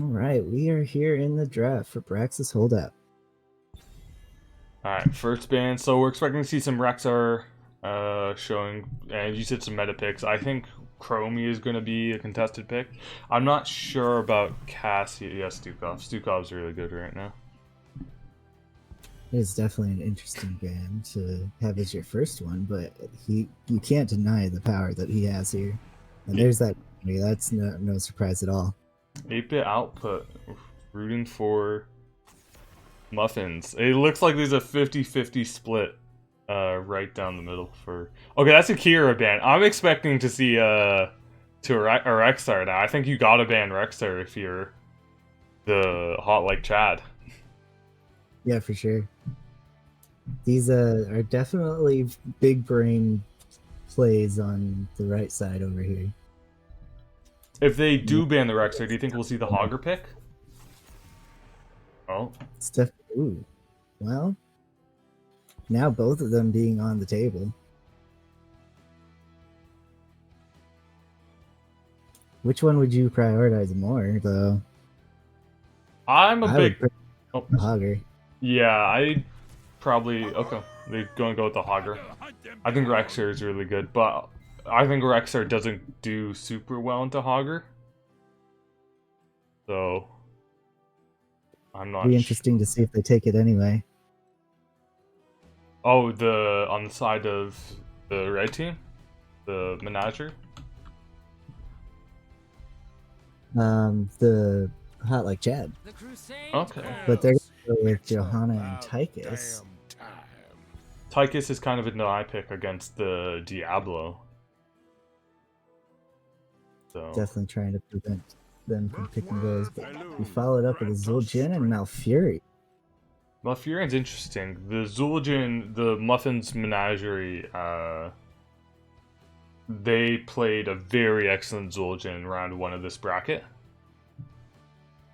All right, we are here in the draft for Braxis Holdout. Alright, first band. So we're expecting to see some Rexar showing, and you said some meta picks. I think Chromie is going to be a contested pick. I'm not sure about Cassie. Yeah, Stukov. Stukov's really good right now. It is definitely an interesting band to have as your first one, but you can't deny the power that he has here. And Yeah, there's that. That's no surprise at all. 8-bit output. Rooting for Muffins. It looks like there's a 50-50 split right down the middle for... Okay, that's a Kira band. I'm expecting to see a Rexar now. I think you gotta ban Rexar if you're the hot like Chad. Yeah, for sure. These are definitely big brain plays on the right side over here. If they do ban the Rexar, do you think we'll see the Hogger pick? Oh. Stuff. Ooh, well, now both of them being on the table. Which one would you prioritize more, though? I'm a I would big... pick Oh, the Hogger. yeah, I probably... Okay, they're going to go with the Hogger. I think Rexar is really good, but I think Rexar doesn't do super well into Hogger. So, I'm not Be sure. interesting to see if they take it anyway. Oh, on the side of the red team? The Menagerie? The Hot Like Chad, Okay. but they're gonna go with Johanna and Tychus. Tychus is kind of a deny pick against the Diablo. So Definitely trying to prevent them from picking those. But we followed up with a Zul'jin and Malfury. Malfurion's interesting. The Zul'jin, the Muffin's Menagerie, they played a very excellent Zul'jin in round one of this bracket.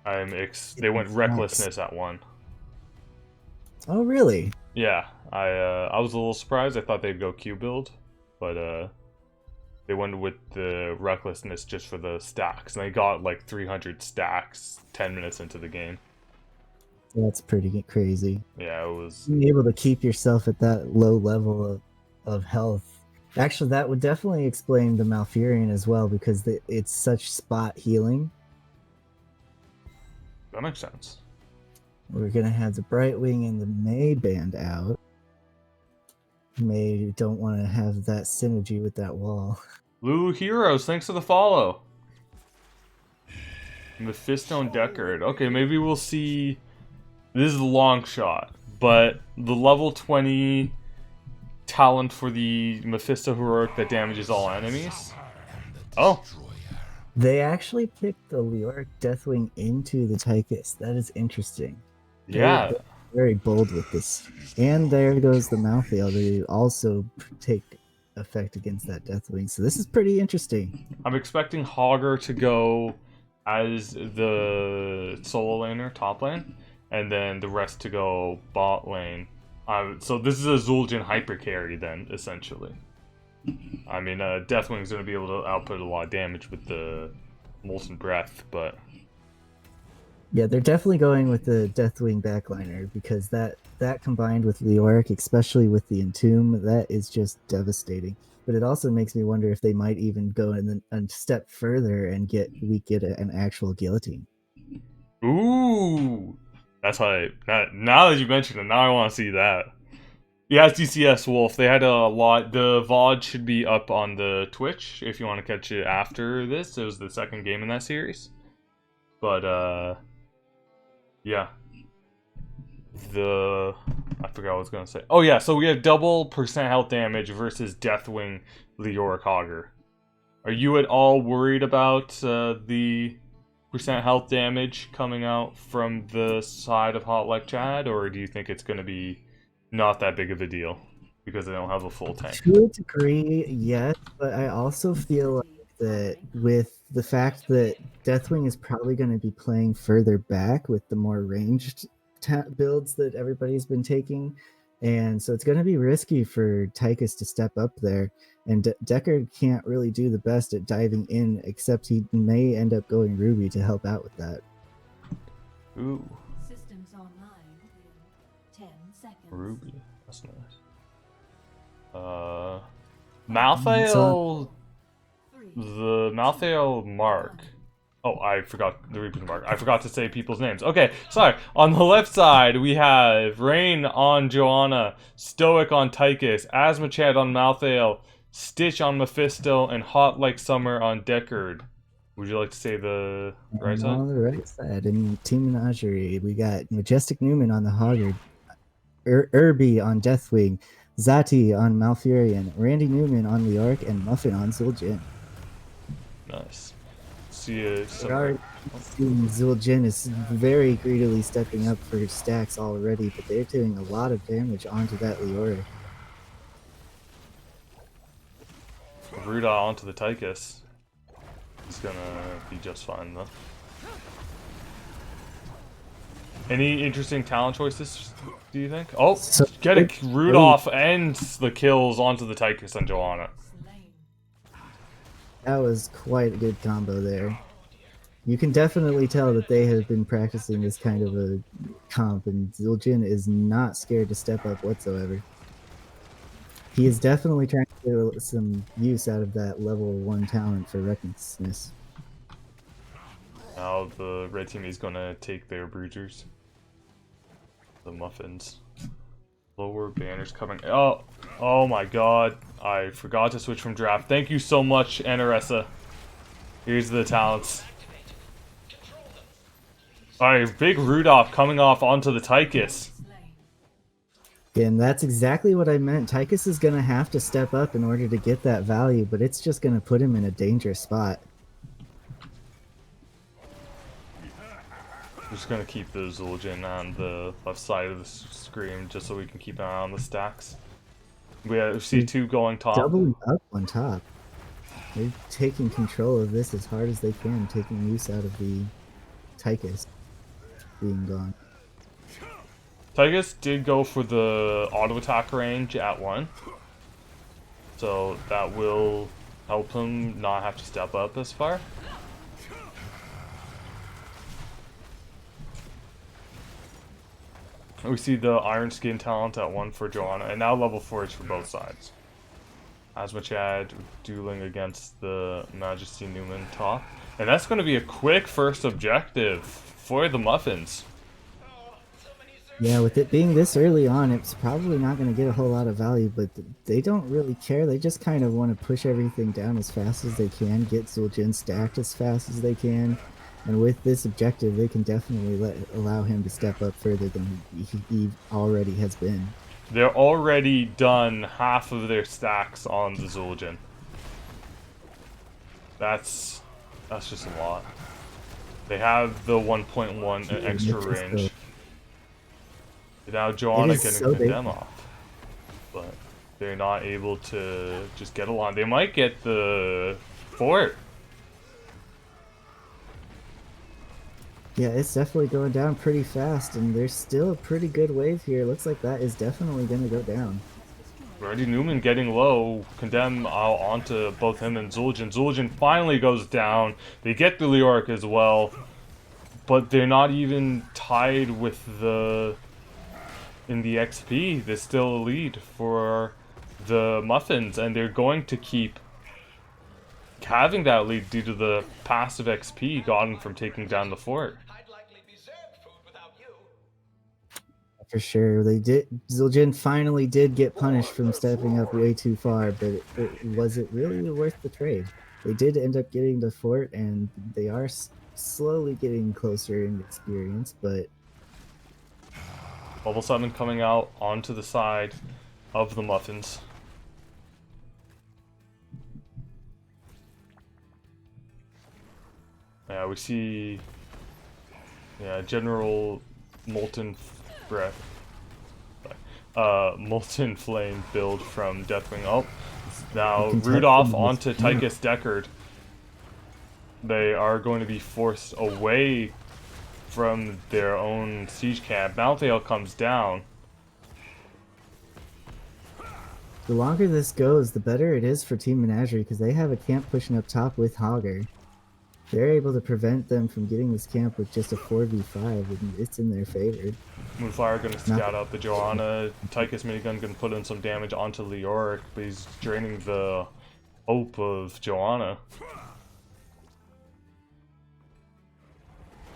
They went Recklessness at one. Oh, really? Yeah, I was a little surprised. I thought they'd go Q build, but they went with the Recklessness just for the stacks, and they got like 300 stacks 10 minutes into the game. That's pretty crazy. Yeah, it was. Being able to keep yourself at that low level of health. Actually, that would definitely explain the Malfurion as well, because it's such spot healing. That makes sense. We're gonna have the Brightwing and the May band out. May don't want to have that synergy with that wall. Lulu Heroes, thanks for the follow. Mephisto and Deckard. Okay, maybe we'll see. This is a long shot, but the level 20 talent for the Mephisto Heroic that damages all enemies. Oh. They actually picked the Leoric Deathwing into the Tychus. That is interesting. Yeah. They're very bold with this. And there goes the Malthael to also take effect against that Deathwing. So this is pretty interesting. I'm expecting Hogger to go as the solo laner, top lane, and then the rest to go bot lane. So this is a Zul'jin hyper carry then, essentially. I mean, Deathwing's going to be able to output a lot of damage with the Molten Breath, but... Yeah, they're definitely going with the Deathwing backliner, because that combined with Leoric, especially with the Entomb, that is just devastating. But it also makes me wonder if they might even go a step further and get an actual guillotine. Ooh! That's hype. Now that you mentioned it, now I want to see that. Yeah, it's DCS Wolf. They had a lot. The VOD should be up on the Twitch if you want to catch it after this. It was the second game in that series. But, yeah. I forgot what I was going to say. Oh, yeah, so we have double percent health damage versus Deathwing Leoric Hogger. Are you at all worried about the percent health damage coming out from the side of Hot Like Chad, or do you think it's going to be not that big of a deal because they don't have a full tank? To a degree, yes, but I also feel like that with the fact that Deathwing is probably going to be playing further back with the more ranged builds that everybody's been taking, and so it's going to be risky for Tychus to step up there, and Deckard can't really do the best at diving in, except he may end up going Ruby to help out with that. Ooh, Systems online in 10 seconds. ruby. That's nice. So Malthael, 3, the Malthael Mark. Oh, I forgot the repeat mark. I forgot to say people's names. Okay, sorry. On the left side, we have Rain on Joanna, Stoic on Tychus, Asmachad on Malthael, Stitch on Mephisto, and Hot Like Summer on Deckard. Would you like to say the right and side? on the right side in Team Menagerie, we got Majestic Newman on the Hoggard, Irby on Deathwing, Zati on Malfurion, Randy Newman on Leoric, and Muffin on Zul'jin. Nice. See you. We're already seeing Zul'jin is very greedily stepping up for stacks already, but they're doing a lot of damage onto that Leoric. Ruda onto the Tychus. He's gonna be just fine though. Any interesting talent choices, do you think? Oh, So get it! Rudolph ends the kills onto the Tychus and Joanna. slain. that was quite a good combo there. You can definitely tell that they have been practicing this kind of a comp, and Zul'jin is not scared to step up whatsoever. He is definitely trying to get some use out of that level 1 talent for recklessness. Now the red team is gonna take their bruisers. The muffins. Lower banners coming. Oh my god. I forgot to switch from draft. Thank you so much, Anaressa. Here's the talents. Alright, big Rudolph coming off onto the Tychus. And that's exactly what I meant. Tychus is going to have to step up in order to get that value, but it's just going to put him in a dangerous spot. I'm just gonna keep the Zul'jin on the left side of the screen just so we can keep an eye on the stacks. We have C2 going top. Doubling up on top. They're taking control of this as hard as they can, taking use out of the Tychus being gone. Tychus did go for the auto attack range at 1. So that will help him not have to step up as far. We see the Iron Skin talent at 1 for Joanna, and now level 4 is for both sides. Asmachad dueling against the Majesty Newman top. And that's going to be a quick first objective for the Muffins. Yeah, with it being this early on, it's probably not going to get a whole lot of value, but they don't really care. They just kind of want to push everything down as fast as they can, get Zul'jin stacked as fast as they can, and with this objective, they can definitely allow him to step up further than he already has been. They're already done half of their stacks on the Zul'jin. That's just a lot. They have the 1.1 extra range. Now Joanna can so get them off. But they're not able to just get along. They might get the fort. Yeah, it's definitely going down pretty fast, and there's still a pretty good wave here. Looks like that is definitely going to go down. Randy Newman getting low. Condemn onto both him and Zul'jin. Zul'jin finally goes down. They get the Leoric as well. But they're not even tied with the... in the XP. There's still a lead for the Muffins, and they're going to keep having that lead due to the passive XP gotten from taking down the fort. For sure, they did. Zul'jin finally did get punished from stepping up way too far, but was it really worth the trade? They did end up getting the fort, and they are slowly getting closer in experience, but... Level 7 coming out onto the side of the Muffins. Yeah, we see... yeah, General Molten Breath. Molten Flame build from Deathwing. Oh, now Rudolph onto Tychus Deckard. They are going to be forced away from their own siege camp. Malthael comes down. The longer this goes, the better it is for Team Menagerie, because they have a camp pushing up top with Hogger. they're able to prevent them from getting this camp with just a 4v5, and it's in their favor. Moonfire gonna scout out the Johanna. Tychus minigun gonna put in some damage onto Leoric, but he's draining the hope of Johanna.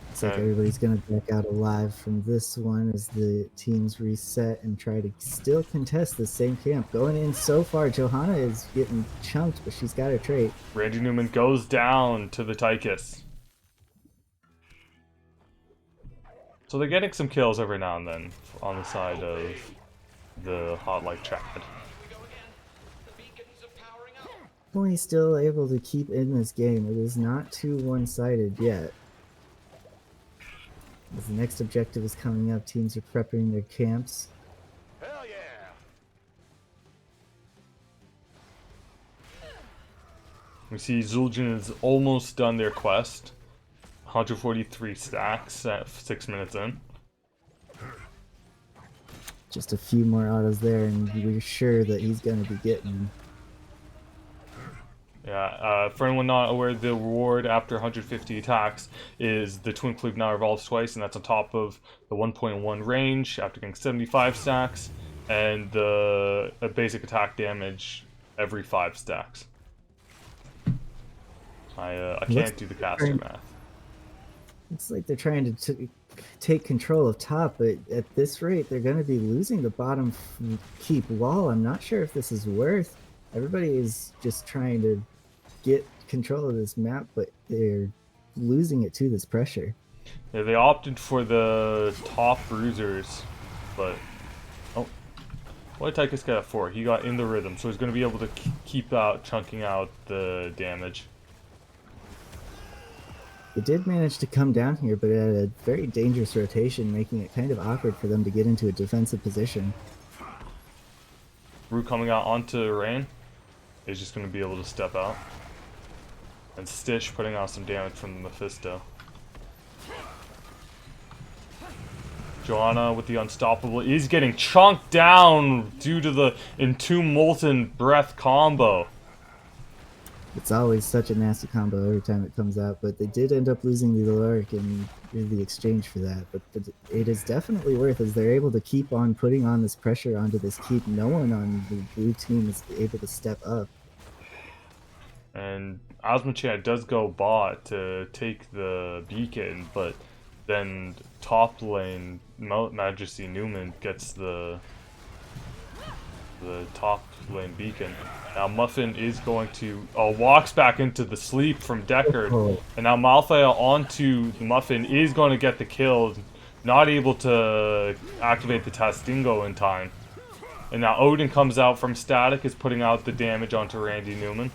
Looks like everybody's gonna back out alive from this one as the teams reset and try to still contest the same camp. Going in so far, Johanna is getting chunked, but she's got her trait. Randy Newman goes down to the Tychus. So they're getting some kills every now and then on the side of the Hot Like Chad. Definitely still able to keep in this game. It is not too one-sided yet. As the next objective is coming up, teams are prepping their camps. Hell yeah! We see Zul'jin has almost done their quest. 143 stacks at 6 minutes in. Just a few more autos there, and we're sure that he's going to be getting. Yeah, for anyone not aware, the reward after 150 attacks is the Twin Cleave now revolves twice, and that's on top of the 1.1 range after getting 75 stacks, and the basic attack damage every 5 stacks. I can't do the caster math. It's like they're trying to take control of top, but at this rate, they're going to be losing the bottom keep wall. I'm not sure if this is worth. Everybody is just trying to get control of this map, but they're losing it to this pressure. Yeah, they opted for the top bruisers, but oh, what did Tychus get at 4? He got in the rhythm, so he's going to be able to keep out chunking out the damage. They did manage to come down here, but at a very dangerous rotation, making it kind of awkward for them to get into a defensive position. Rue coming out onto Rain is just going to be able to step out. And Stitch putting out some damage from the Mephisto. Johanna with the Unstoppable is getting chunked down due to the Entomb Molten Breath combo. It's always such a nasty combo every time it comes out, but they did end up losing the Leoric in the exchange for that. But it is definitely worth, as they're able to keep on putting on this pressure onto this keep. No one on the blue team is able to step up. And Osmochat does go bot to take the beacon, but then top lane Majesty Newman gets the top lane beacon. Now Muffin is going to walks back into the sleep from Deckard, and now Malphite onto Muffin is going to get the kill, not able to activate the Tastingo in time. And now Odin comes out from static, is putting out the damage onto Randy Newman.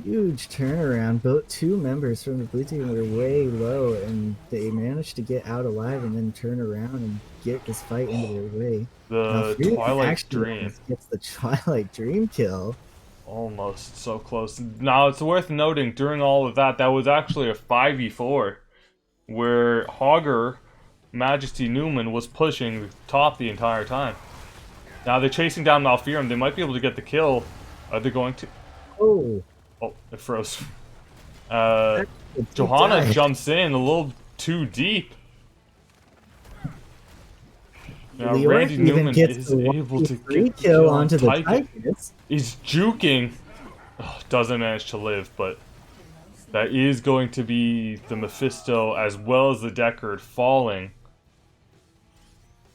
Huge turnaround. Both two members from the blue team were way low, and they managed to get out alive and then turn around and get this fight into their way. The Twilight Dream gets the Twilight Dream kill. Almost so close. Now it's worth noting during all of that, that was actually a 5v4 where Hogger Majesty Newman was pushing top the entire time. Now they're chasing down Malphiram. They might be able to get the kill. Are they going to? Oh, it froze. Johanna jumps in a little too deep. Now Randy Newman is able to get the kill onto the Tychus. He's juking. Doesn't manage to live, but that is going to be the Mephisto as well as the Deckard falling.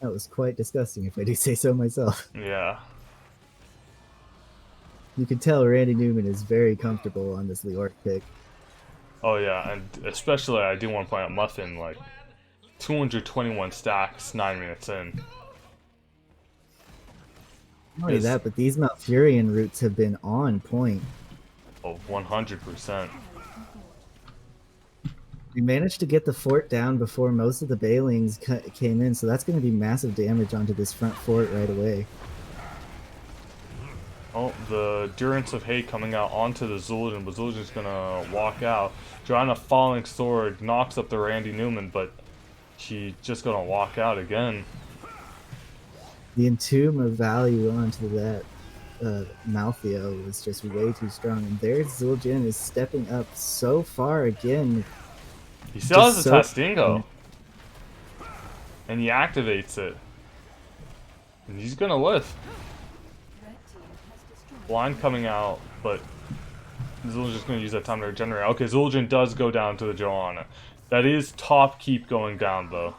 That was quite disgusting, if I do say so myself. Yeah. You can tell Randy Newman is very comfortable on this Leoric pick. Oh yeah, and especially I do want to point out Muffin, like 221 stacks, 9 minutes in. Not only that, but these Malfurion routes have been on point. Oh, 100%. We managed to get the fort down before most of the Bailings came in, so that's going to be massive damage onto this front fort right away. Oh, the Durance of Hate coming out onto the Zul'jin, but Zul'jin's gonna walk out. Joanna Falling Sword knocks up the Randy Newman, but she's just gonna walk out again. The Entomb of Value onto that. Maltheo was just way too strong, and there's Zul'jin is stepping up so far again. He still has Just a so Tastingo. And he activates it. And he's gonna live. Blind coming out, but Zul'jin's just gonna use that time to regenerate. Okay, Zul'jin does go down to the Johanna. That is top keep going down though.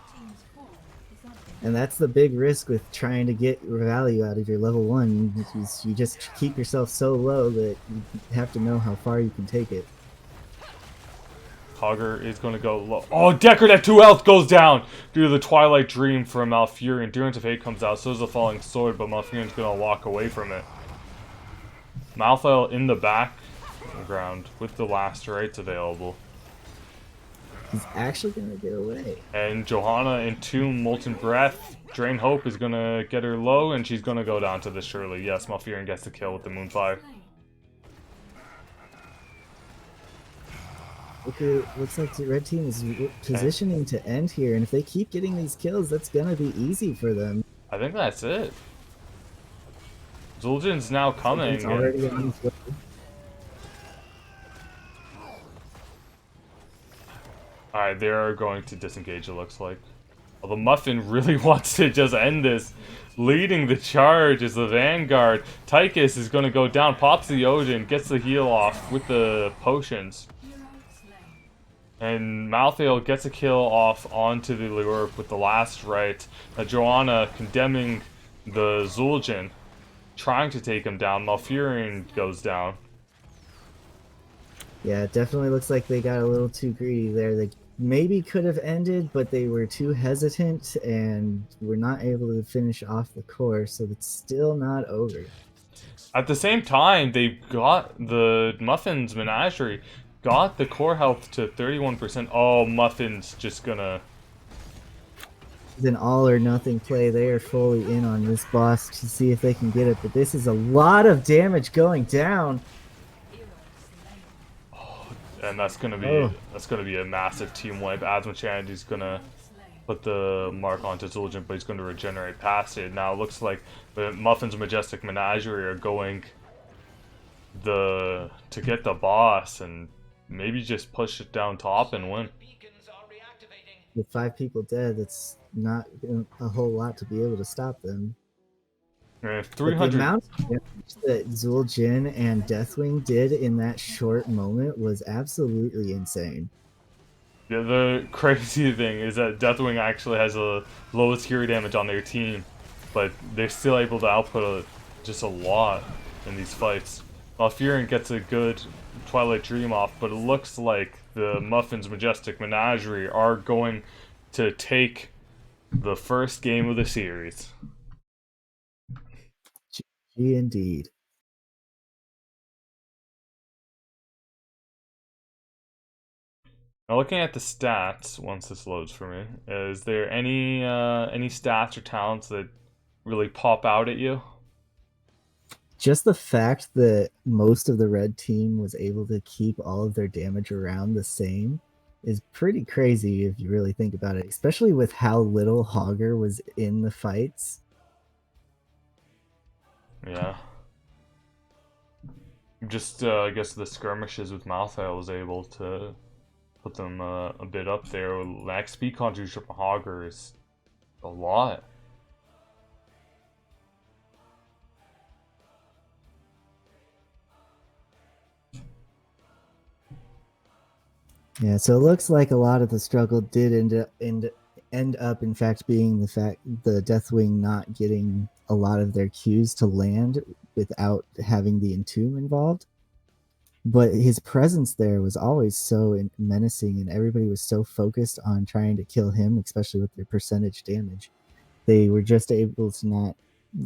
And that's the big risk with trying to get value out of your level 1. You just keep yourself so low that you have to know how far you can take it. Hogger is going to go low. Oh, Deckard at 2 health goes down due to the Twilight Dream from Malfurion. Endurance of Hate comes out, so does the Falling Sword, but Malfurion's going to walk away from it. Malthael in the background with the last rights available. He's actually going to get away. And Johanna Entomb Molten Breath. Drain Hope is going to get her low, and she's going to go down to the Shirley. Yes, Malfurion gets the kill with the Moonfire. Okay, looks like the red team is positioning to end here, and if they keep getting these kills, that's going to be easy for them. I think that's it. Zul'jin's now coming. It's already on his way. Alright, they're going to disengage, it looks like. Although Muffin really wants to just end this. Leading the charge is the Vanguard. Tychus is going to go down, pops the Odin, gets the heal off with the potions. And Malthael gets a kill off onto the Lyoric with the last right. Joanna condemning the Zul'jin, trying to take him down. Malfurion goes down. Yeah, it definitely looks like they got a little too greedy there. They maybe could have ended, but they were too hesitant and were not able to finish off the course, so it's still not over. At the same time, they got the Muffin's Menagerie, got the core health to 31%. Oh, Muffin's just gonna... It's an all or nothing play. They are fully in on this boss to see if they can get it, but this is a lot of damage going down. And that's gonna be a massive team wipe. Asmachandy's gonna put the mark onto Zul'jin, but he's gonna regenerate past it. Now it looks like the Muffin's Majestic Menagerie are going to get the boss and maybe just push it down top and win. With 5 people dead, that's not a whole lot to be able to stop them. And But 300. the amount of damage that Zul'jin and Deathwing did in that short moment was absolutely insane. Yeah, the crazy thing is that Deathwing actually has the lowest hero damage on their team, but they're still able to output just a lot in these fights. Malfurion gets a good Twilight Dream off, but it looks like the Muffin's Majestic Menagerie are going to take the first game of the series. GG indeed. Now, looking at the stats, once this loads for me, is there any stats or talents that really pop out at you? Just the fact that most of the red team was able to keep all of their damage around the same is pretty crazy if you really think about it, especially with how little Hogger was in the fights. Yeah. Just, I guess the skirmishes with Malthael was able to put them a bit up there. The XP contribution from Hogger is a lot. Yeah, so it looks like a lot of the struggle did end up in fact being the Deathwing not getting a lot of their Qs to land without having the Entomb involved. But his presence there was always so menacing, and everybody was so focused on trying to kill him, especially with their percentage damage. They were just able to not...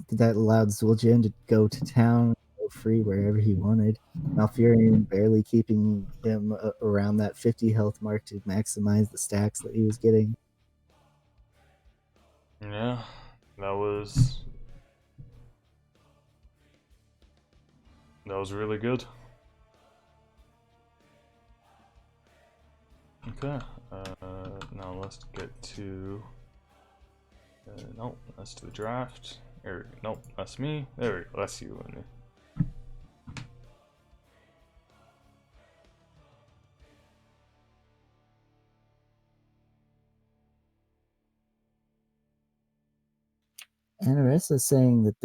That allowed Zul'jin to go to town, go free wherever he wanted. Malfurion barely keeping him around that 50 health mark to maximize the stacks that he was getting. Yeah, that was really good. Okay, now let's get to... nope, that's to the draft. Nope, that's me. There we go, that's you and me. Anaressa is saying that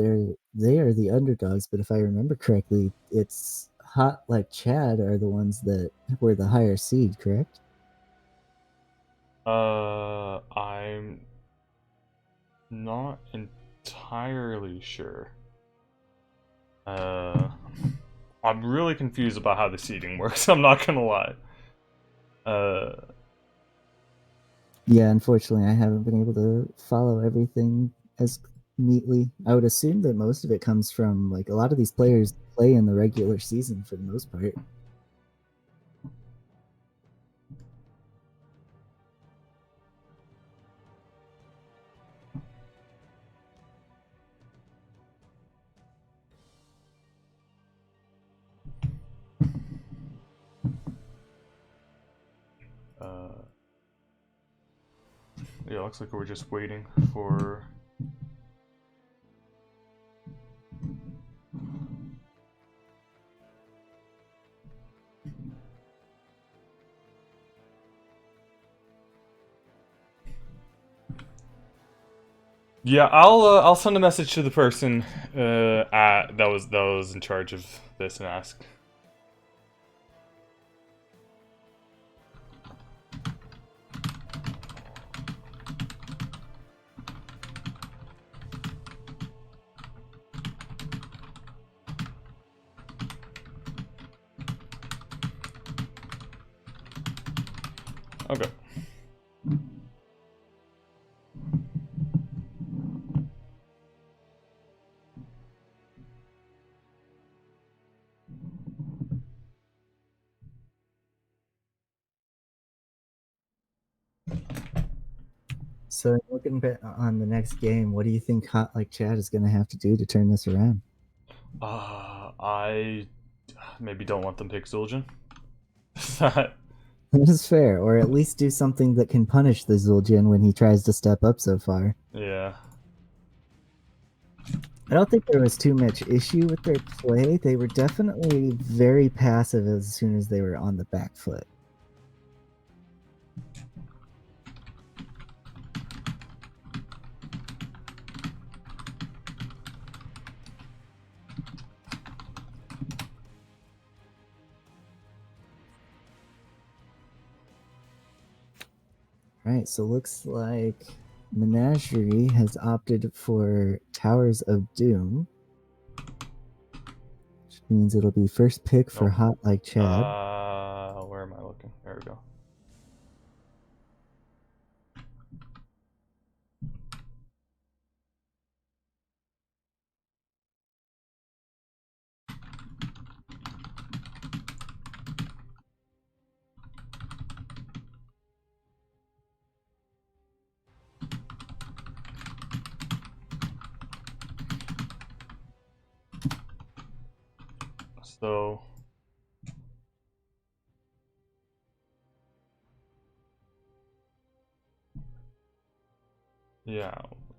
they are the underdogs, but if I remember correctly, it's Hot Like Chad are the ones that were the higher seed, correct? I'm not entirely sure. I'm really confused about how the seeding works. I'm not gonna lie. Uh, Yeah, unfortunately, I haven't been able to follow everything as neatly. I would assume that most of it comes from like a lot of these players play in the regular season for the most part. uh, yeah, looks like we're just waiting for. Yeah, I'll send a message to the person that was in charge of this and ask. Okay. So looking back on the next game, what do you think Hot Like Chad is going to have to do to turn this around? I maybe don't want them to pick Zul'jin. That is fair, or at least do something that can punish the Zul'jin when he tries to step up so far. Yeah. I don't think there was too much issue with their play. They were definitely very passive as soon as they were on the back foot. Right, so looks like Menagerie has opted for Towers of Doom, which means it'll be first pick for Nope. Hot Like Chad. Where am I looking? There we go. So yeah,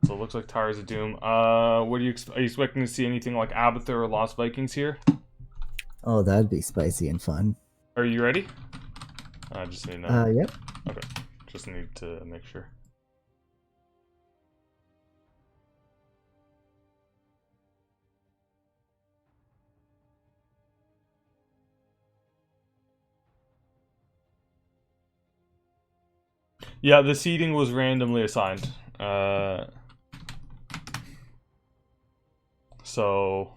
so it looks like Towers of Doom. What are you expecting to see anything like Abathur or Lost Vikings here? Oh, that'd be spicy and fun. Are you ready? I just need to know. Yep. Okay, just need to make sure. Yeah, the seating was randomly assigned. So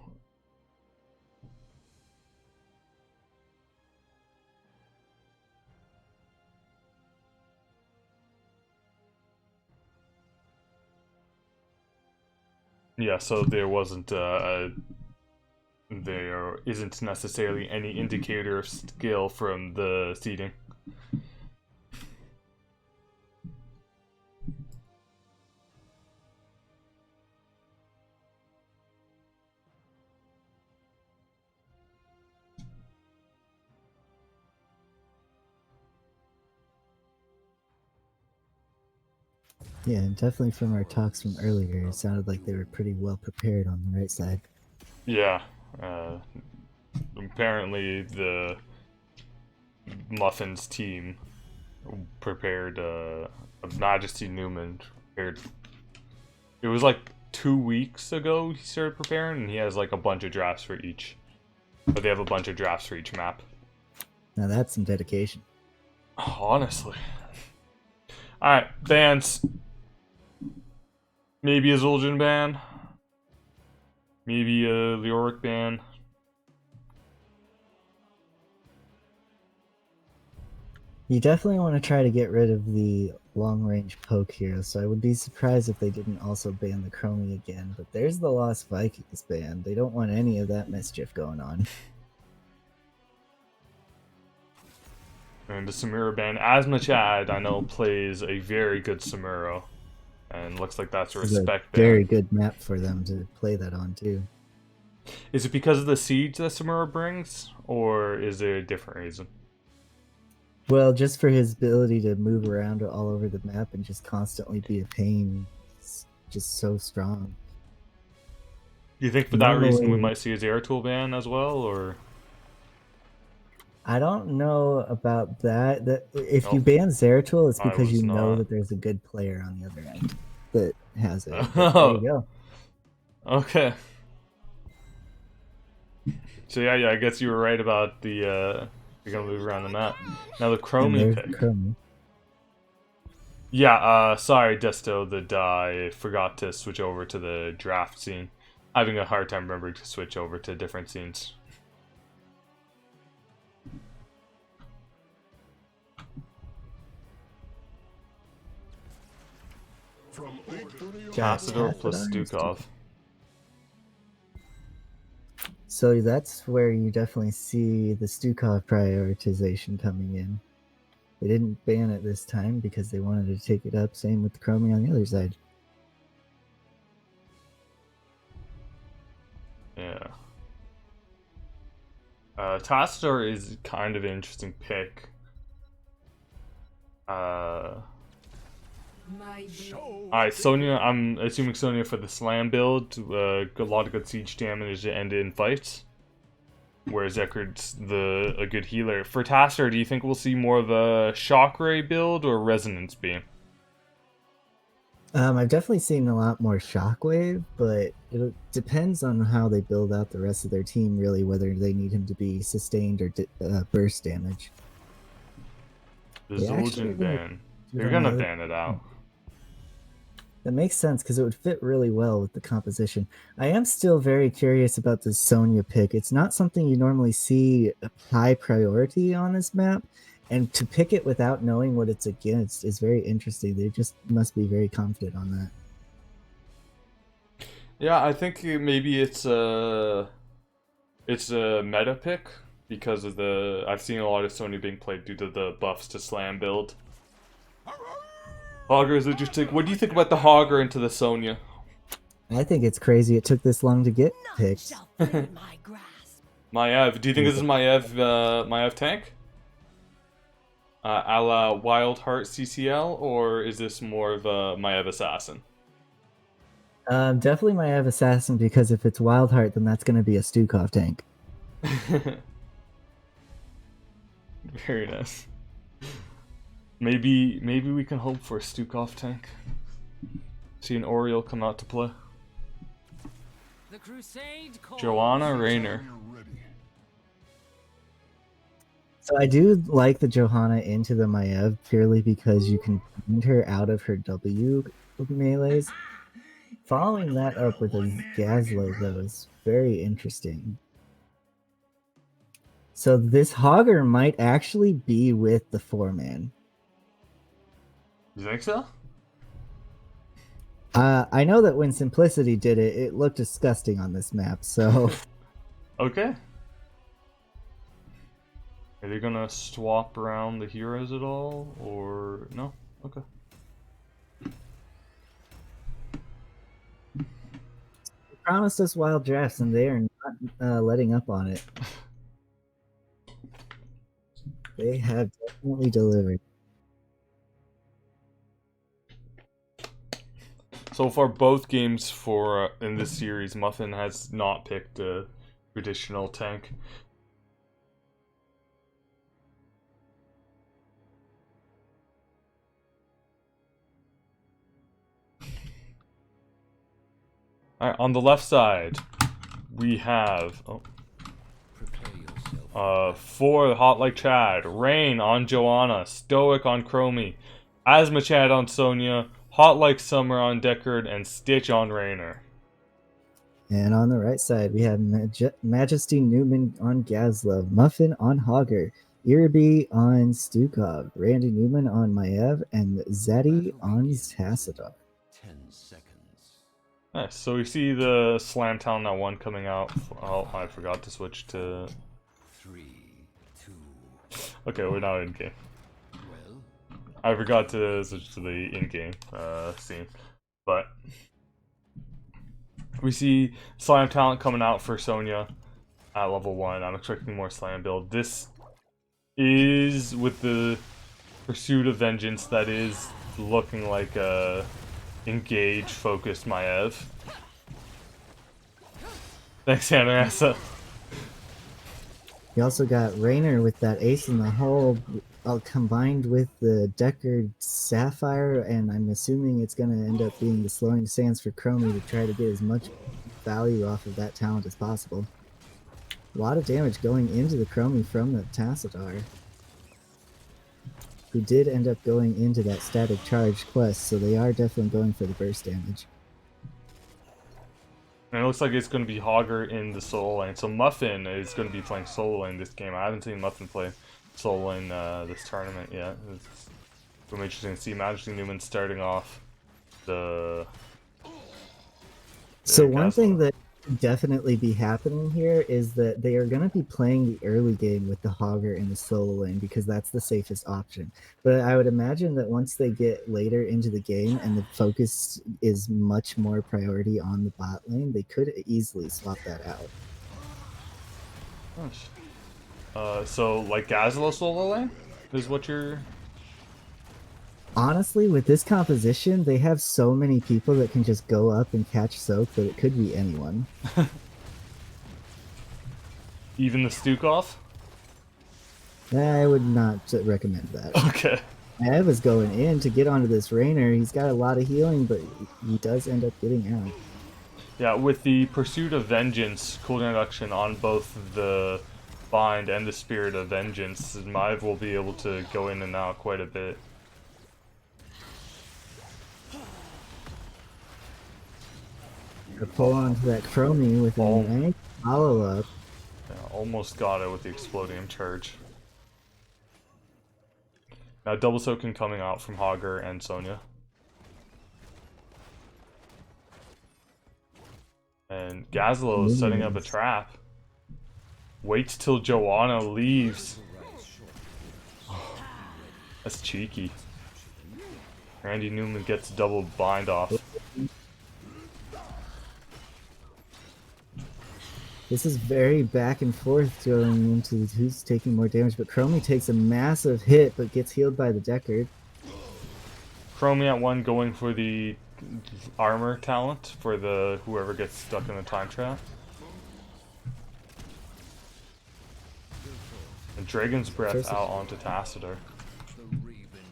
yeah, so there isn't necessarily any indicator of skill from the seating. Yeah, definitely from our talks from earlier, it sounded like they were pretty well prepared on the right side. Yeah, apparently the Muffin's team prepared Majesty Newman prepared. It was like 2 weeks ago he started preparing, and he has like a bunch of drafts for each. But they have a bunch of drafts for each map. Now that's some dedication. Honestly. Alright, bans. Maybe a Zul'jin ban. Maybe a Leoric ban. You definitely want to try to get rid of the long-range poke here, so I would be surprised if they didn't also ban the Chromie again. But there's the Lost Vikings ban. They don't want any of that mischief going on. And the Samuro ban. Asma Chad, I know, plays a very good Samuro. And looks like that's a This is respect a very ban. good map for them to play that on, too. Is it because of the siege that Samuro brings? Or is there a different reason? Well, just for his ability to move around all over the map and just constantly be a pain. It's just so strong. Do you think for that reason we Normally- might see a Zeratul ban as well, or? I don't know about that. That if you Nope. ban Zeratul, it's I because was you know not. that there's a good player on the other end that has it. But there you go. Okay. So yeah, I guess you were right about the you're gonna move around the map. Now the And Chromie there's pick. Chromie. Yeah, sorry, Desto, that I forgot to switch over to the draft scene. Having a hard time remembering to switch over to different scenes. Massador plus Stukov. So that's where you definitely see the Stukov prioritization coming in. They didn't ban it this time because they wanted to take it up. Same with the Chromie on the other side. Yeah. Tassador is kind of an interesting pick. Alright, Sonya, I'm assuming Sonya for the slam build. A lot of good siege damage to end in fights. Whereas Eckerd's a good healer. For Tassador, do you think we'll see more of a Shockray build or Resonance Beam? I've definitely seen a lot more Shockwave, but it depends on how they build out the rest of their team, really, whether they need him to be sustained or burst damage. The They actually Zul'jin are gonna ban. do They're it on the gonna other- ban it out. That makes sense because it would fit really well with the composition. I am still very curious about the Sonya pick. It's not something you normally see a high priority on this map, and to pick it without knowing what it's against is very interesting. They just must be very confident on that. Yeah, I think maybe it's a meta pick because of I've seen a lot of Sonya being played due to the buffs to slam build. Hogger is interesting. What do you think about the Hogger into the Sonya? I think it's crazy it took this long to get picked. Maiev, do you think this is Maiev tank? A la Wild Heart CCL, or is this more of a Maiev assassin? Definitely my Ev Assassin, because if it's Wildheart, then that's going to be a Stukov tank. Very nice. Maybe we can hope for a Stukov tank. See an Oriole come out to play. The crusade calls. Joanna Rayner. So I do like the Johanna into the Maiev purely because you can bind her out of her W melees. Following that up with a Gazlo, though, is very interesting. So this Hogger might actually be with the 4-man. You think so? I know that when Simplicity did it, it looked disgusting on this map, so... Okay. Are they gonna swap around the heroes at all, or no? Okay. They promised us wild drafts, and they are not letting up on it. They have definitely delivered. So far, both games for in this series, Muffin has not picked a traditional tank. Alright, on the left side, we have for Hot Like Chad, Rain on Joanna, Stoic on Chromie, Asthma Chad on Sonya, Hot Like Summer on Deckard, and Stitch on Rainer. And on the right side, we have Majesty Newman on Gazlov, Muffin on Hogger, Irby on Stukov, Randy Newman on Maev, and Zeddy on Tassadar. 10 seconds. Nice. So we see the Slam Town that one coming out. Oh, I forgot to switch to. 3, 2. Okay, we're now in game. Well, I forgot to switch to the in-game scene, but we see Slam Talent coming out for Sonya at level 1. I'm expecting more Slam build. This is with the Pursuit of Vengeance that is looking like a engage focused Maev. Thanks, Anarasa. You also got Rainer with that ace in the hole, combined with the Deckard Sapphire, and I'm assuming it's going to end up being the slowing sands for Chromie to try to get as much value off of that talent as possible. A lot of damage going into the Chromie from the Tassadar, who did end up going into that static charge quest, so they are definitely going for the burst damage. And it looks like it's going to be Hogger in the solo lane. So Muffin is going to be playing solo lane this game. I haven't seen Muffin play solo lane this tournament yet. It's going to be interesting to see Majestic Newman starting off the... So one thing that could definitely be happening here is that they are going to be playing the early game with the Hogger in the solo lane because that's the safest option. But I would imagine that once they get later into the game and the focus is much more priority on the bot lane, they could easily swap that out. Nice. So like Gazlo solo lane is what you're... Honestly, with this composition, they have so many people that can just go up and catch soak that it could be anyone. Even the Stukov? I would not recommend that. Okay. Ev is going in to get onto this Rainer. He's got a lot of healing, but he does end up getting out. Yeah, with the Pursuit of Vengeance cooldown reduction on both the Bind and the Spirit of Vengeance, Maev will be able to go in and out quite a bit. To pull onto that Chromie with a nice follow-up. Yeah, almost got it with the Explodium charge. Now double soaking coming out from Hogger and Sonya. And Gazlo is setting up a trap. Waits till Joanna leaves. That's cheeky. Randy Newman gets double bind off. This is very back and forth going into who's taking more damage, but Chromie takes a massive hit but gets healed by the Deckard. Chromie at 1 going for the armor talent for the whoever gets stuck in the time trap. And Dragon's Breath out onto Tassadar.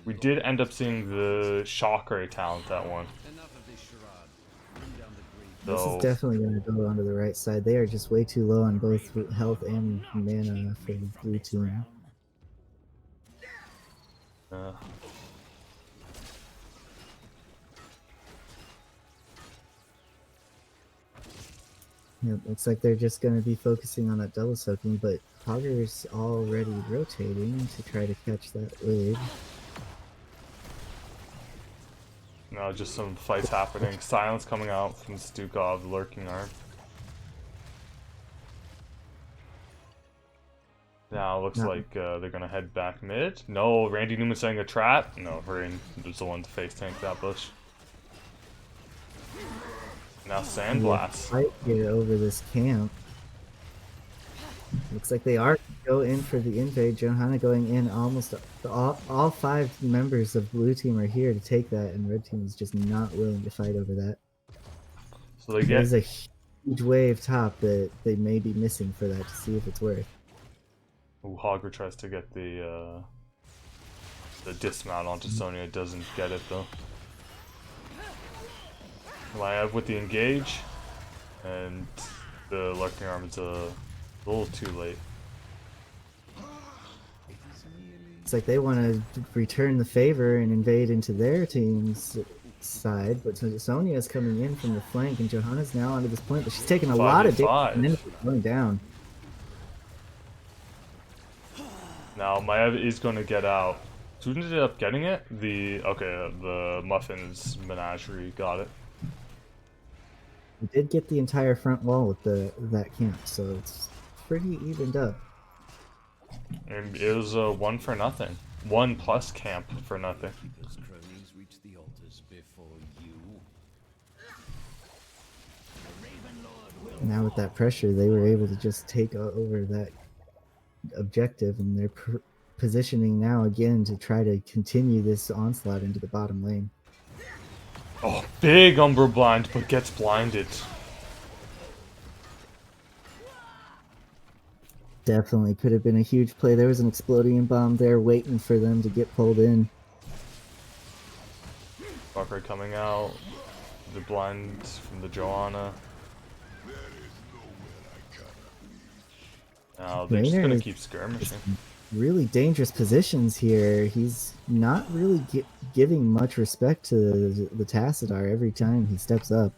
We did end up seeing the Shock Ray talent that one. This is definitely going to go onto the right side. They are just way too low on both health and mana for the blue team. Yeah, looks like they're just going to be focusing on that double soaking, but Hogger's already rotating to try to catch that wave. No, just some fights happening. Silence coming out from Stukov, lurking arm. Now looks like they're gonna head back mid. No, Randy Newman setting a trap. No, Rain was the one to face tank that bush. Now Sandblast. Fight here over this camp. Looks like they are go in for the invade. Johanna going in. Almost all 5 members of blue team are here to take that, and red team is just not willing to fight over that. So they get. There's a huge wave top that they may be missing for that to see if it's worth. Ooh, Hogger tries to get the dismount onto Sonya. Doesn't get it though. Liev with the engage. And the Lurking Arm is a little too late. It's like they want to return the favor and invade into their team's side, but Sonya is coming in from the flank, and Johanna's now onto this point, but she's taking a lot of damage and then it's going down. Now Maev is going to get out. Who ended up getting it? The Muffin's Menagerie got it. We did get the entire front wall with that camp, so it's pretty evened up. And it was a 1 for nothing. 1 plus camp for nothing. Those cronies reach the altars before you. Now with that pressure, they were able to just take over that objective, and they're positioning now again to try to continue this onslaught into the bottom lane. Oh, big Umbra blind, but gets blinded. Definitely could have been a huge play. There was an exploding bomb there waiting for them to get pulled in. Valkyrie coming out. The blind from the Joanna. Now they're just Raynor gonna is keep skirmishing. really dangerous positions here. He's not really giving much respect to the Tassadar every time he steps up.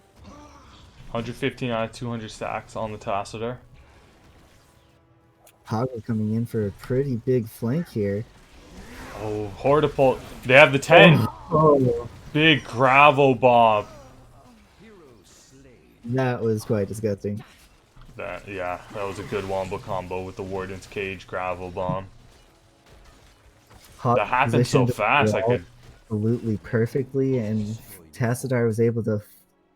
115 out of 200 stacks on the Tassadar. Hoggle coming in for a pretty big flank here. Oh, Hortipult. They have the 10. Oh, Big gravel bomb. that was quite disgusting. That was a good wombo combo with the Warden's Cage gravel bomb. Hoggle That happened so positioned fast. I well, could. absolutely perfectly, and Tassadar was able to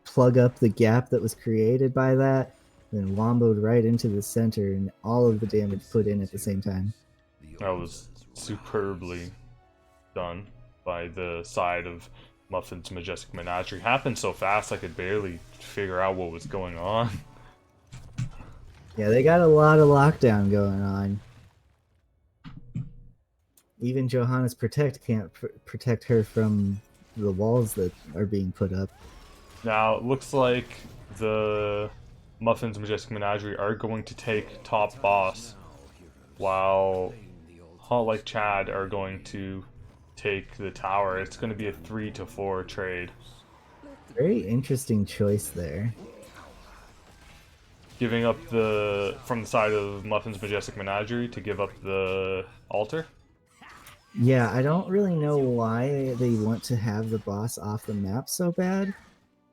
plug up the gap that was created by that, then womboed right into the center, and all of the damage put in at the same time. That was superbly done by the side of Muffin's Majestic Menagerie. Happened so fast I could barely figure out what was going on. Yeah, they got a lot of lockdown going on. Even Johanna's Protect can't protect her from the walls that are being put up. Now, it looks like the Muffin's Majestic Menagerie are going to take top boss, while Hot Like Chad are going to take the tower. It's going to be a 3-4 trade. Very interesting choice there. Giving up from the side of Muffin's Majestic Menagerie to give up the altar. Yeah, I don't really know why they want to have the boss off the map so bad,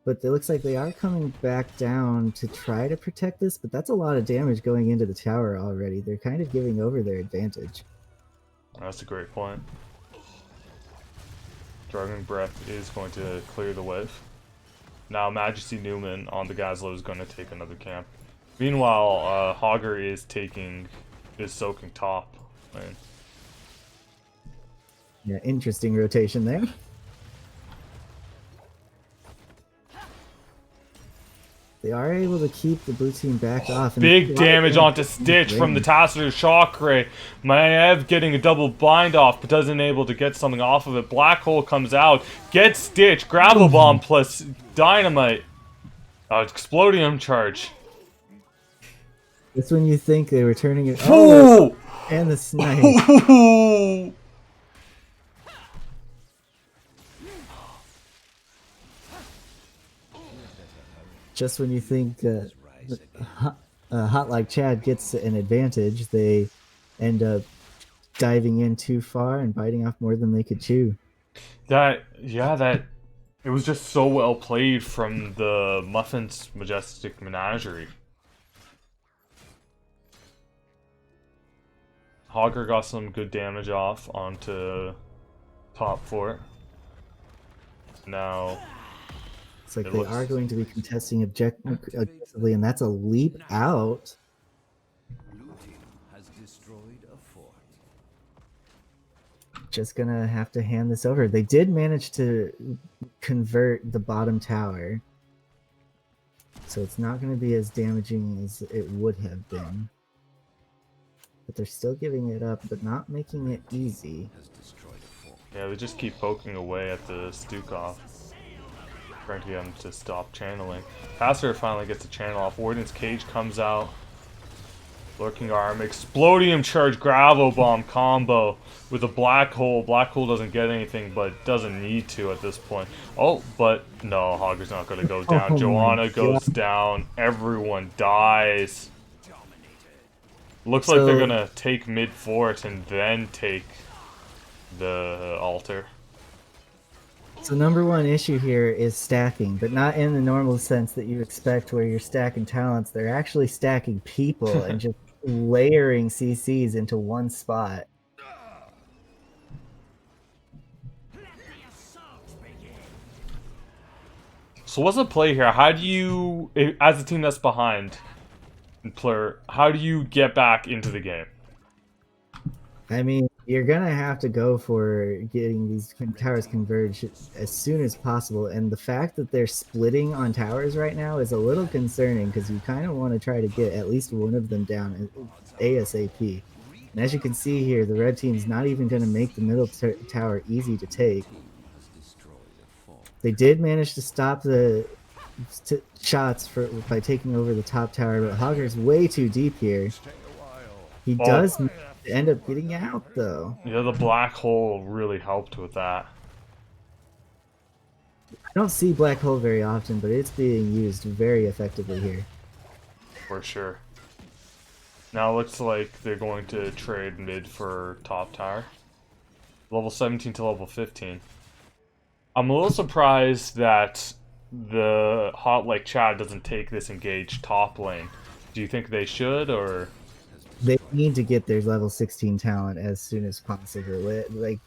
but it looks like they are coming back down to try to protect this, but that's a lot of damage going into the tower already. They're kind of giving over their advantage. That's a great point. Dragon Breath is going to clear the wave. Now Majesty Newman on the Gazlo is going to take another camp. Meanwhile, Hogger is soaking top lane. Yeah, interesting rotation there. They are able to keep the blue team back off. And Big damage onto Stitch from the Tassadar Shock Ray. Maev getting a double bind off, but doesn't able to get something off of it. Black Hole comes out, gets Stitch, Gravel Bomb plus Dynamite. Explodium charge. That's when you think they were turning it. Oh! And the snipe. Just when you think Hot Like Chad gets an advantage, they end up diving in too far and biting off more than they could chew. It was just so well played from the Muffin's Majestic Menagerie. Hogger got some good damage off onto top fort. Now It's like they are going to be contesting objectively, and that's a leap out. Blue team has destroyed a fort. Just gonna have to hand this over. They did manage to convert the bottom tower, so it's not going to be as damaging as it would have been. But they're still giving it up, but not making it easy. Yeah, they just keep poking away at the Stukov. Trying to get him to stop channeling. Passer finally gets a channel off. Warden's Cage comes out. Lurking Arm. Explodium Charge Gravo Bomb combo with a Black Hole. Black Hole doesn't get anything, but doesn't need to at this point. Oh, but no, Hogger's not going to go down. Oh Joanna my goes God. down. Everyone dies. Looks like they're going to take mid-fort and then take the altar. So number one issue here is stacking, but not in the normal sense that you expect where you're stacking talents. They're actually stacking people and just layering CCs into one spot. So what's the play here? How do you, as a team that's behind in Plur, how do you get back into the game? I mean, you're gonna have to go for getting these towers converged as soon as possible, and the fact that they're splitting on towers right now is a little concerning because you kind of want to try to get at least one of them down ASAP. And as you can see here, the red team's not even going to make the middle tower easy to take. They did manage to stop the shots by taking over the top tower, but Hogger's way too deep here. He does end up getting out, though. Yeah, the Black Hole really helped with that. I don't see Black Hole very often, but it's being used very effectively here. For sure. Now it looks like they're going to trade mid for top tower. Level 17 to level 15. I'm a little surprised that the Hot Like Chad doesn't take this engaged top lane. Do you think they should, or...? They need to get their level 16 talent as soon as possible. Like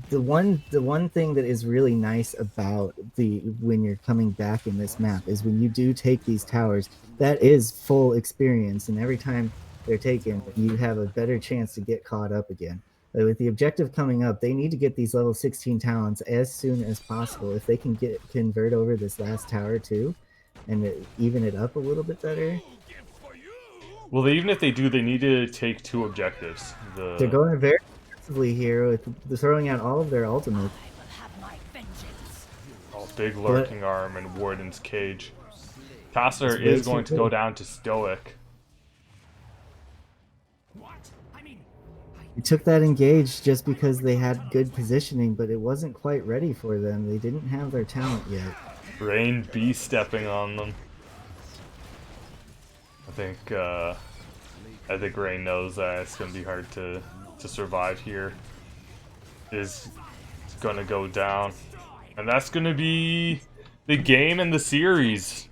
the one thing that is really nice about when you're coming back in this map is when you do take these towers, that is full experience, and every time they're taken, you have a better chance to get caught up again. But with the objective coming up, they need to get these level 16 talents as soon as possible. If they can convert over this last tower too, and even it up a little bit better. Well, even if they do, they need to take two objectives. They're going very aggressively here with throwing out all of their ultimates. Oh, big Lurking Arm and Warden's Cage. Passer is going to go down to Stoic. They took that engage just because they had good positioning, but it wasn't quite ready for them. They didn't have their talent yet. Rain B stepping on them. I think Rain knows that it's going to be hard to survive here. Is going to go down. And that's going to be the game and the series.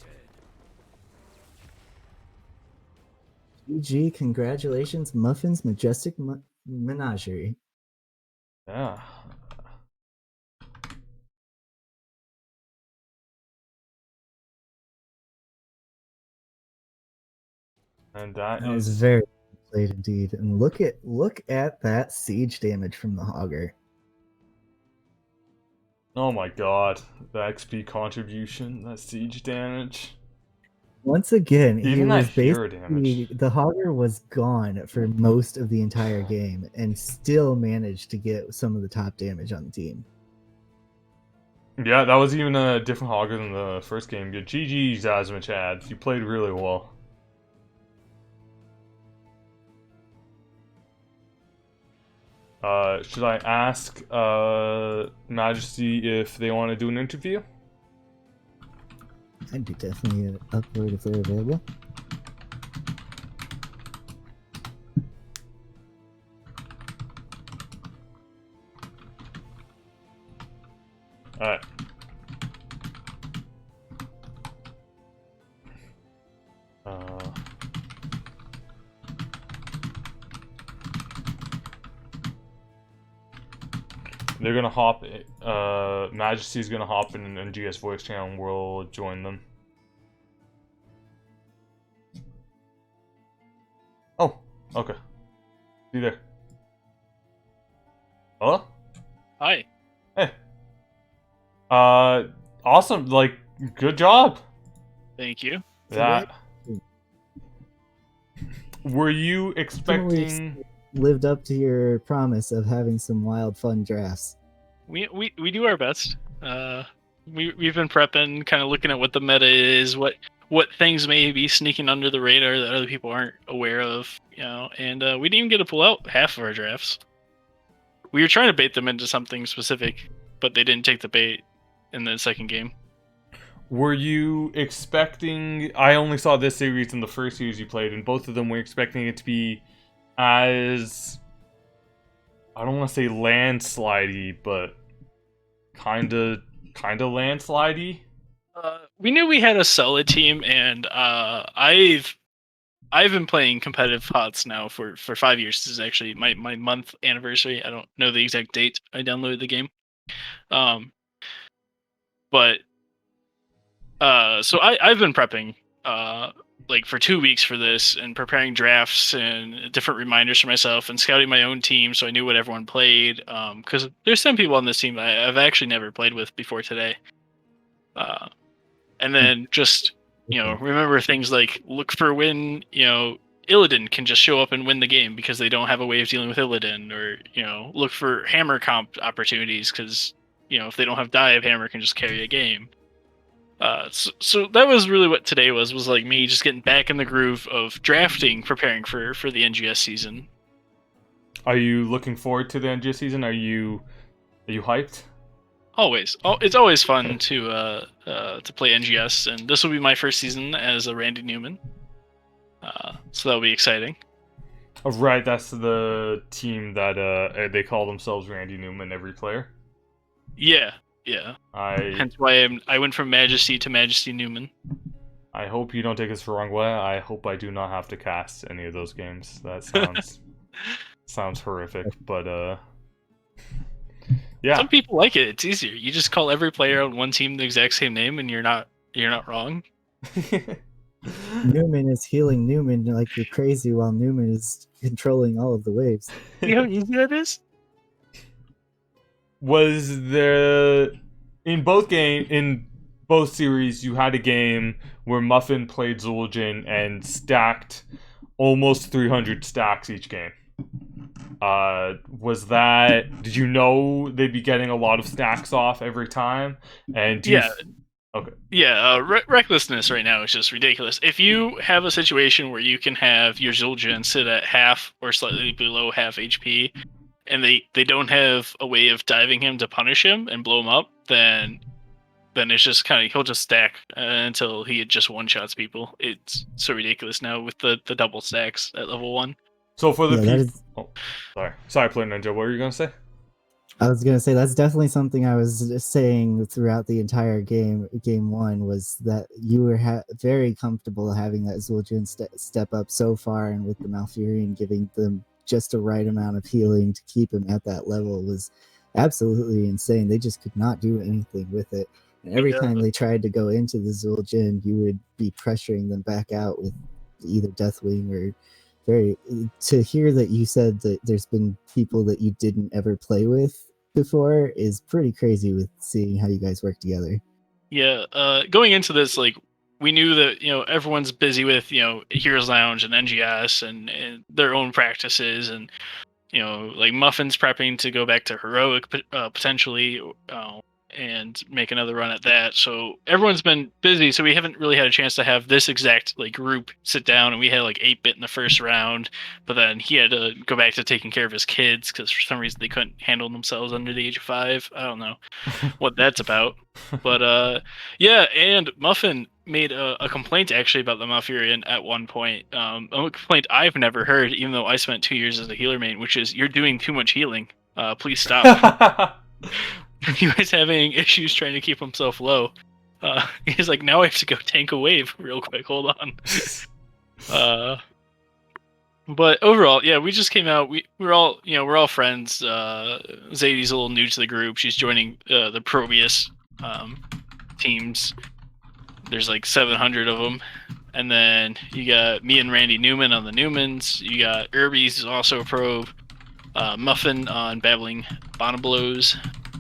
GG, congratulations, Muffin's Majestic Menagerie. Yeah. And that was very played indeed. And look at that siege damage from the Hogger. Oh my god, the XP contribution, that siege damage. Once again, even that hero damage. The Hogger was gone for most of the entire game and still managed to get some of the top damage on the team. Yeah, that was even a different Hogger than the first game. Good GG, Zazmachad. You played really well. Should I ask Majesty if they want to do an interview? I'd be definitely up for it if they're available. Alright. They're gonna hop. Majesty's gonna hop in an NGS voice channel, and we'll join them. Oh, okay. See you there. Hello? Hi. Hey. Awesome. Like, good job. Thank you. That. Were you expecting? Lived up to your promise of having some wild, fun drafts. We do our best. we've been prepping, kind of looking at what the meta is, what things may be sneaking under the radar that other people aren't aware of, and we didn't even get to pull out half of our drafts. We were trying to bait them into something specific, but they didn't take the bait in the second game. Were you expecting... I only saw this series in the first series you played, and both of them were expecting it to be as... I don't want to say landslidey, but kinda landslidey. We knew we had a solid team, and I've been playing competitive HOTS now for 5 years. This is actually my month anniversary. I don't know the exact date I downloaded the game. But so I've been prepping like for 2 weeks for this and preparing drafts and different reminders for myself and scouting my own team so I knew what everyone played. Because there's some people on this team I've actually never played with before today. And then just, remember things like look for when, Illidan can just show up and win the game because they don't have a way of dealing with Illidan, or, look for hammer comp opportunities because, if they don't have dive, hammer can just carry a game. So that was really what today was like me just getting back in the groove of drafting, preparing for the NGS season. Are you looking forward to the NGS season? Are you hyped? Always. Oh, it's always fun to play NGS, and this will be my first season as a Randy Newman. So that'll be exciting. Oh, right, that's the team that they call themselves Randy Newman, every player. Yeah. Hence why I went from Majesty to Majesty Newman. I hope you don't take this the wrong way. I hope I do not have to cast any of those games. That sounds horrific, but yeah. Some people like it. It's easier. You just call every player on one team the exact same name, and you're not wrong. Newman is healing Newman like you're crazy while Newman is controlling all of the waves. You know how easy that is? Was there in both series you had a game where Muffin played Zul'jin and stacked almost 300 stacks each game? Did you know they'd be getting a lot of stacks off every time? And okay. Yeah, recklessness right now is just ridiculous. If you have a situation where you can have your Zul'jin sit at half or slightly below half HP, and they don't have a way of diving him to punish him and blow him up, then it's just he'll just stack until he just one-shots people. It's so ridiculous now with the double stacks at level 1. So for the sorry, Player Ninja, what were you gonna say? I was gonna say that's definitely something I was saying throughout the entire game. Game 1 was that you were very comfortable having that Zul'jin step up so far, and with the Malfurion giving them just the right amount of healing to keep him at that level was absolutely insane. They just could not do anything with it. And every time they tried to go into the Zul'jin, you would be pressuring them back out with either Deathwing or to hear that you said that there's been people that you didn't ever play with before is pretty crazy with seeing how you guys work together. Yeah, going into this, we knew that, everyone's busy with, Heroes Lounge and NGS and their own practices, and, Muffin's prepping to go back to Heroic potentially, and make another run at that. So everyone's been busy, so we haven't really had a chance to have this exact group sit down, and we had 8-bit in the first round, but then he had to go back to taking care of his kids because for some reason they couldn't handle themselves under the age of 5. I don't know what that's about. But yeah, and Muffin made a complaint actually about the Malfurion at one point. A complaint I've never heard, even though I spent 2 years as a healer main, which is, you're doing too much healing. Please stop. He was having issues trying to keep himself low. He's like, now I have to go tank a wave real quick. Hold on. But overall, yeah, we just came out. We're all friends. Zadie's a little new to the group. She's joining the Probius teams. There's 700 of them. And then you got me and Randy Newman on the Newmans. You got Irby's also a probe. Muffin on Babbling Bonoblos.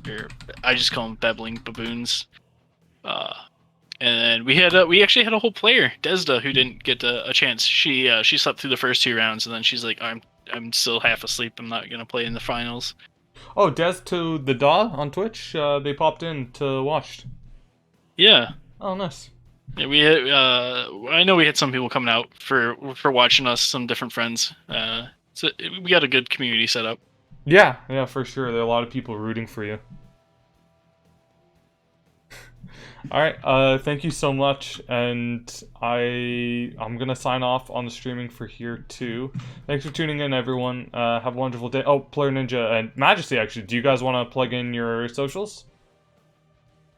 Or I just call them babbling baboons. And then we actually had a whole player, Desda, who didn't get a chance. She slept through the first 2 rounds, and then she's like, I'm still half asleep. I'm not gonna play in the finals. Oh, Des to the Daw on Twitch. They popped in to watch. Yeah. Oh, nice. Yeah, we had, I know we had some people coming out for watching us, some different friends. So we got a good community set up. Yeah, yeah, for sure. There are a lot of people rooting for you. All right, thank you so much, and I'm gonna sign off on the streaming for here too. Thanks for tuning in, everyone. Have a wonderful day. Oh, Player Ninja and Majesty, actually, do you guys want to plug in your socials?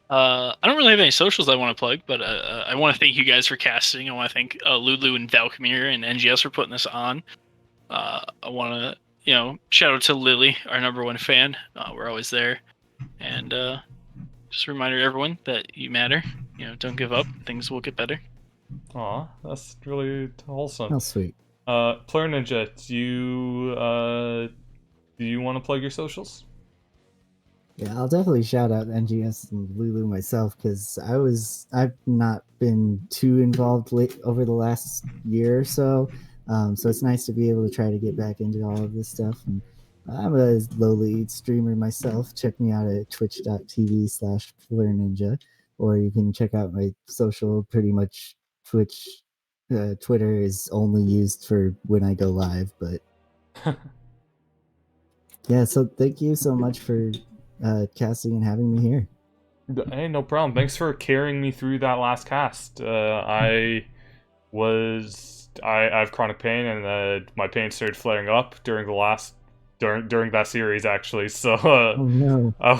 I don't really have any socials I want to plug, but I want to thank you guys for casting. I want to thank Lulu and Valkamir and NGS for putting this on. I want to, shout out to Lily, our #1 fan. We're always there, and just a reminder to everyone that you matter. Don't give up. Things will get better. Aw, that's really wholesome. Oh, sweet. Player Ninja, do you want to plug your socials? Yeah, I'll definitely shout out NGS and Lulu myself because I've not been too involved over the last year or so. So it's nice to be able to try to get back into all of this stuff. And I'm a lowly streamer myself. Check me out at twitch.tv/FlareNinja, or you can check out my social. Pretty much Twitter is only used for when I go live, but yeah. So thank you so much for casting and having me here. Hey, no problem. Thanks for carrying me through that last cast. I have chronic pain, and my pain started flaring up during during that series, actually. So Oh no. I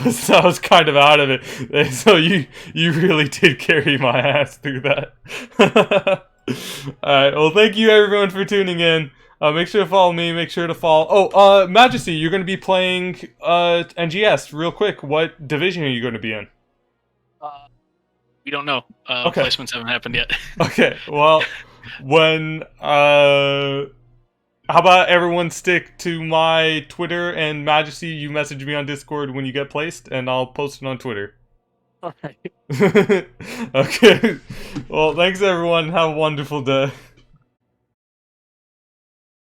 was kind of out of it. So you really did carry my ass through that. All right. Well, thank you everyone for tuning in. Make sure to follow me. Make sure to follow. Oh, Majesty, you're going to be playing NGS. Real quick, what division are you going to be in? We don't know. Okay. Placements haven't happened yet. Okay. Well, how about everyone stick to my Twitter, and Majesty, you message me on Discord when you get placed, and I'll post it on Twitter. All right. Okay. Well, thanks everyone. Have a wonderful day.